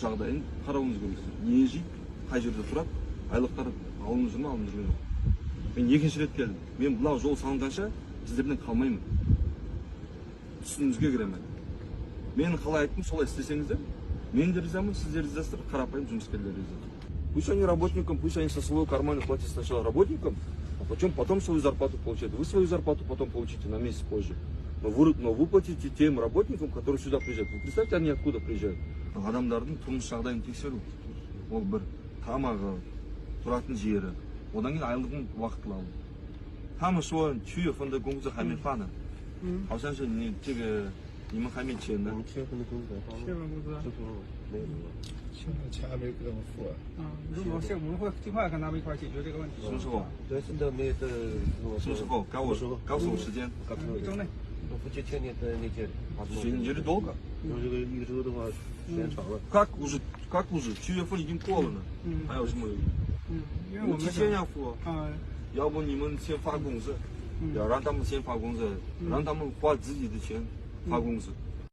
жағдайын қарауымыз керексіз. Не жейді, қай жерде тұрады, айлықтар алынып жүр ма, алынып жүрген жоқ. Мен екінші рет келдім. Мен бұлау жол салынғанша сіздерден қалмаймын. Түсініңізге кіремін. Мен қалай айттым, солай істесеңіздер, мен де ризамын, сіздер ризасыздар, қарапайым жұмыскерлер риза. Пусть они работникам, пусть они со своего кармана платят сначала работникам, а потом свою зарплату получают. Вы свою зарплату потом получите на месяц позже. Но вы платите тем работникам, которые сюда приезжают. Вы представьте, они откуда приезжают? Адамдардың тұрмыс жағдайын тексеру. Ол бір тамағы, тұратын жері, одан кейін айлығын уақытылы алу. 他们说7月份的工资还没发呢，好像是你们还没签呢。我们7月份的工资才发吗？7月份工资没有。现在钱还没给他们付啊。如果我们会尽快跟他们一块解决这个问题。什么时候？对，现在没得。什么时候？告诉我时间。一周内。不就前年的那届。年多个。要这个一个周的话，时间长了。как уже 7月份已经过了呢？还有什么？因为我们提前要付。要不你们先发工资，要让他们先发工资，让他们花自己的钱发工资。